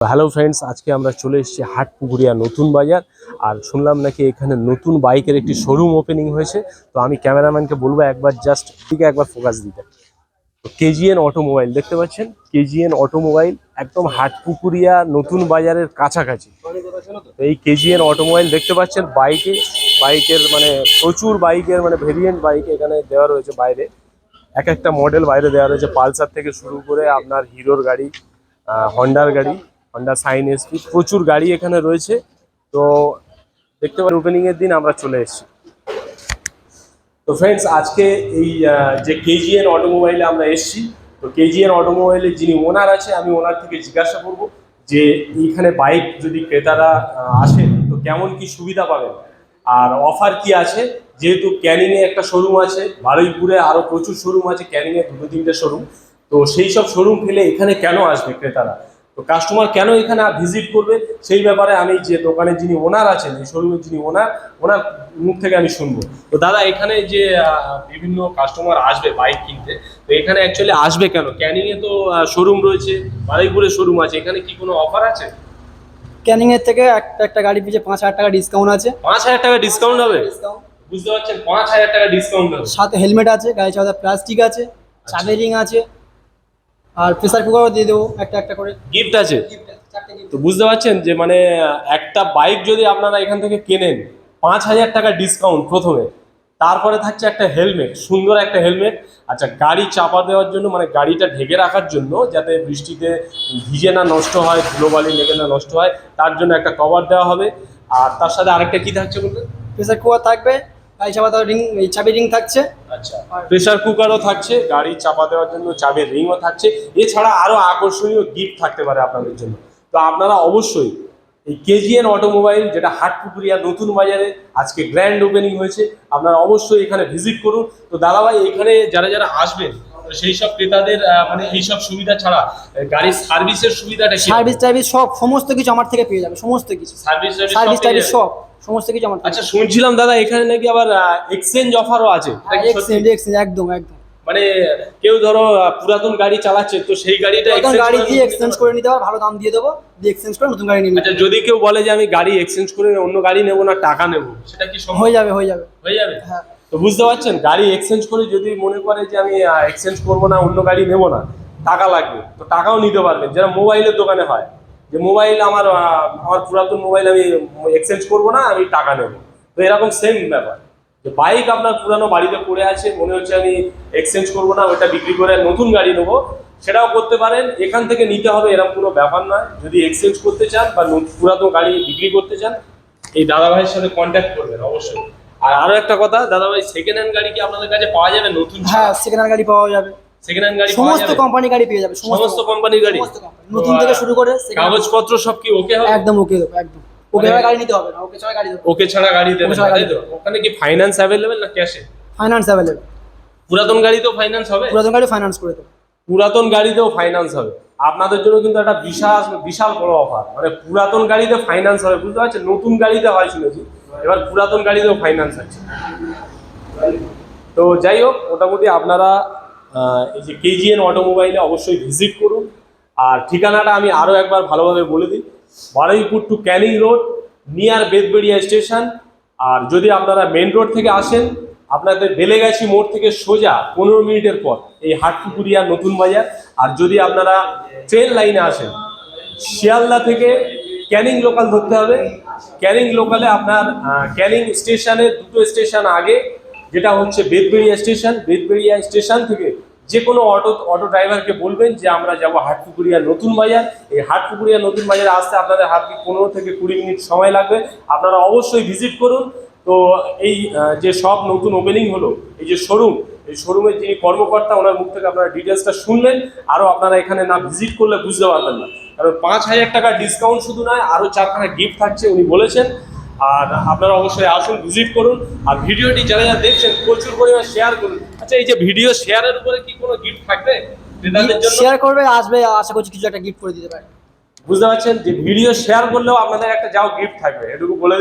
Hello friends, আজকে আমরা চলে এসেছি হাটপুকুরিয়া নতুন বাজার। আর শুনলাম নাকি এখানে নতুন বাইকের একটি শোরুম ওপেনিং হয়েছে। তো আমি ক্যামেরাম্যানকে বলবো একবার জাস্ট দিকে একবার ফোকাস দিতে। তো কেজিএন অটোমোবাইল দেখতে পাচ্ছেন, কেজিএন অটোমোবাইল একদম হাটপুকুরিয়া নতুন বাজারের কাছাকাছি। তো এই কেজিএন অটোমোবাইল দেখতে পাচ্ছেন, বাইকের মানে প্রচুর বাইকের মানে ভেরিয়েন্ট বাইক এখানে দেওয়া রয়েছে। বাইরে এক একটা মডেল বাইরে দেওয়া রয়েছে, পালসার থেকে শুরু করে আপনার হিরোর গাড়ি, হন্ডার গাড়ি, হন্ডা সাইন এসপি, প্রচুর গাড়ি এখানে রয়েছে। তো দেখতে পারেন ওপেনিং এর দিন আমরা চলে এসেছি। তো ফ্রেন্ডস, আজকে এই যে কেজিএন অটোমোবাইলে আমরা এসেছি, তো কেজিএন অটোমোবাইলের যিনি ওনার আছে আমি ওনার থেকে জিজ্ঞাসা করব যে এইখানে বাইক যদি ক্রেতারা আসেন তো কেমন কি সুবিধা পাবেন আর অফার কি আছে। যেহেতু ক্যানিংয়ে একটা শোরুম আছে, বারুইপুরে আরও প্রচুর শোরুম আছে, ক্যানিংয়ে 2-3টে শোরুম। তো সেই সব শোরুম ফেলে এখানে কেন আসবে ক্রেতারা, তো কাস্টমার কেন এখানে ভিজিট করবে, সেই ব্যাপারে আমি যে দোকানের যিনি ওনার আছেন, এই শোরুমের যিনি ওনার মুখ থেকে আমি শুনবো। তো দাদা, এখানে যে বিভিন্ন কাস্টমার আসবে বাইক কিনতে, তো এখানে অ্যাকচুয়ালি আসবে কেন? ক্যানিংয়ে তো শোরুম রয়েছে, বারুইপুরে শোরুম আছে, এখানে কি কোনো অফার আছে? ক্যানিং এর থেকে একটা গাড়ি পিছিয়ে 5,000 টাকা ডিসকাউন্ট আছে। 5,000 টাকা ডিসকাউন্ট হবে? বুঝতে পারছেন, 5,000 টাকা ডিসকাউন্ট হবে। সাথে হেলমেট আছে, গাড়ি চালাতে প্লাস্টিক আছে, চাবি রিং আছে, আর প্রেসার কুকারও দিয়ে দেবো একটা করে গিফট আছে। তো বুঝতে পারছেন যে মানে একটা বাইক যদি আপনারা এখান থেকে কেনেন, 5,000 টাকা ডিসকাউন্ট প্রথমে, তারপরে থাকছে একটা হেলমেট, সুন্দর একটা হেলমেট। আচ্ছা, গাড়ি চাপা দেওয়ার জন্য মানে গাড়িটা ঢেকে রাখার জন্য, যাতে বৃষ্টিতে ভিজে না নষ্ট হয়, ধুলোবালি লেগে না নষ্ট হয়, তার জন্য একটা কভার দেওয়া হবে। আর তার সাথে আরেকটা কি থাকছে বলতে? প্রেসার কুকার থাকবে, গাড়ি চাপা দেওয়ার রিং, এই চাবি রিং থাকছে। আচ্ছা, প্রেসার কুকারও থাকছে, গাড়ি চাপা দেওয়ার জন্য চাবির রিংও থাকছে। এছাড়া আরো আকর্ষণীয় গিফট থাকতে পারে আপনাদের জন্য। তো আপনারা অবশ্যই এই কেজিএন অটোমোবাইল, যেটা হাটপুকুরিয়া নতুন বাজারে আজকে গ্র্যান্ড ওপেনিং হয়েছে, আপনারা অবশ্যই এখানে ভিজিট করুন। তো দাদাভাই, এখানে যারা আসবেন সেই সব ক্রেতাদের মানে এইসব সুবিধা ছাড়া গাড়ির সার্ভিসের সুবিধাটা কি? সার্ভিস টার্ভিস সব সমস্ত কিছু আমার থেকে পেয়ে যাবে, সমস্ত কিছু সার্ভিস টার্ভিস সব সমস্ত কিছু আমার থেকে। আচ্ছা, শুনছিলাম দাদা এখানে নাকি আবার এক্সচেঞ্জ অফারও আছে। এক্সচেঞ্জ একদম মানে কেউ ধরো পুরাতন গাড়ি চালাচ্ছে, তো সেই গাড়িটা গাড়ি দিয়ে এক্সচেঞ্জ করে নিতে হবে, ভালো দাম দিয়ে দেবো, দিয়ে এক্সচেঞ্জ করে নতুন গাড়ি নিয়ে নিতে। আচ্ছা, যদি কেউ বলে যে আমি গাড়ি এক্সচেঞ্জ করে অন্য গাড়ি নেবো না, টাকা নেবো, সেটা কি সম্ভব? হয়ে যাবে হ্যাঁ। তো বুঝতে পারছেন, গাড়ি এক্সচেঞ্জ করে যদি মনে করে যে আমি এক্সচেঞ্জ করবো না, অন্য গাড়ি নেবো না, টাকা লাগবে, তো টাকাও নিতে পারবেন। যারা মোবাইলের দোকানে হয় যে মোবাইল আমার পুরাতন মোবাইল আমি এক্সচেঞ্জ করবো না, আমি টাকা নেবো, তো এরকম সেম ব্যাপার। যে বাইক আপনার পুরানো বাড়িতে পড়ে আছে, মনে হচ্ছে আমি এক্সচেঞ্জ করবো না, ওটা বিক্রি করে নতুন গাড়ি নেবো, সেটাও করতে পারেন। এখান থেকে নিতে হবে এরকম কোনো ব্যাপার নয়। যদি এক্সচেঞ্জ করতে চান বা পুরাতন গাড়ি বিক্রি করতে চান, এই দাদাভাইয়ের সাথে কন্ট্যাক্ট করবেন অবশ্যই। আর আরো একটা কথা দাদাভাই, সেকেন্ড হ্যান্ড গাড়ি কি আপনাদের কাছে পাওয়া যাবে? নতুন? হ্যাঁ, সেকেন্ড হ্যান্ড গাড়ি পাওয়া যাবে, সেকেন্ড হ্যান্ড গাড়ি সমস্ত কোম্পানি গাড়ি পেয়ে যাবে, সমস্ত কোম্পানির গাড়ি, নতুন থেকে শুরু করে কাগজপত্র সব কি ওকে হবে? একদম ওকে দেবো, একদম ওকে ছাড়া গাড়ি নিতে হবে না, ওকে ছাড়া গাড়ি দেবো। ওকে ছাড়া গাড়ি দেবে, তাই তো? ওখানে কি ফাইন্যান্স অ্যাভেলেবেল না ক্যাশে? Finance available. পুরাতন গাড়িতেও ফাইন্যান্স হবে? পুরাতন গাড়ি ফাইন্যান্স করে দেবো। পুরাতন গাড়িতেও ফাইন্যান্স হবে আপনাদের জন্য, কিন্তু একটা বিশাল বড় অফার। মানে পুরাতন গাড়িতে ফাইন্যান্স হবে, বুঝতে পারছেন? নতুন গাড়িতে হয় শুনেছি, এবার পুরাতন গাড়িতেও ফাইন্যান্স আছে। তো যাই হোক, মোটামুটি আপনারা এই যে কেজিএন অটোমোবাইলে অবশ্যই ভিজিট করুন। আর ঠিকানাটা আমি আরও একবার ভালোভাবে বলে দিই, Baruipur to Canning road, near Bedberia station. আর যদি আপনারা মেন রোড থেকে আসেন, আপনাদের বেলেগাছি মোড় থেকে সোজা 15 মিনিটের পর এই হাটপুকুরিয়া নতুন বাজার। আর যদি আপনারা ট্রেন লাইনে আসেন, শিয়ালদা থেকে ক্যানিং লোকাল ধরতে হবে। ক্যানিং লোকালে আপনার ক্যানিং স্টেশনের 2টো স্টেশন আগে, যেটা হচ্ছে বেদবেড়িয়া স্টেশন। বেদবেড়িয়া স্টেশন থেকে যে কোনো অটো ড্রাইভারকে বলবেন যে আমরা যাব হাটপুকুরিয়া নতুন বাজার। এই হাটপুকুরিয়া নতুন বাজারে আসতে আপনাদের হাতে 15 থেকে 20 মিনিট সময় লাগবে। আপনারা অবশ্যই ভিজিট করুন। তো এই যে সব নতুন ওপেনিং হলো, এই যে শোরুম, এই শোরুমের যিনি কর্মকর্তা, ওনার মুখ থেকে আপনারা ডিটেলসটা শুনলেন। আরও আপনারা এখানে না ভিজিট করলে বুঝতে পারবেন না, কারণ 5,000 টাকা ডিসকাউন্ট শুধু নয়, আরও 4খানা গিফট থাকছে উনি বলেছেন। আর আপনারা অবশ্যই আসুন, ভিজিট করুন। আর ভিডিওটি যারা দেখছেন প্রচুর পরিমাণে শেয়ার করুন। আচ্ছা, এই যে ভিডিও শেয়ারের উপরে কি কোনো গিফট থাকবে ক্রেতাদের জন্য? শেয়ার করবে, আসবে, আশা করছি কিছু একটা গিফট করে দিতে পারে। বুঝতে পারছেন যে ভিডিও শেয়ার করলেও আপনাদের একটা যাও গিফট থাকবে, এটুকু বলে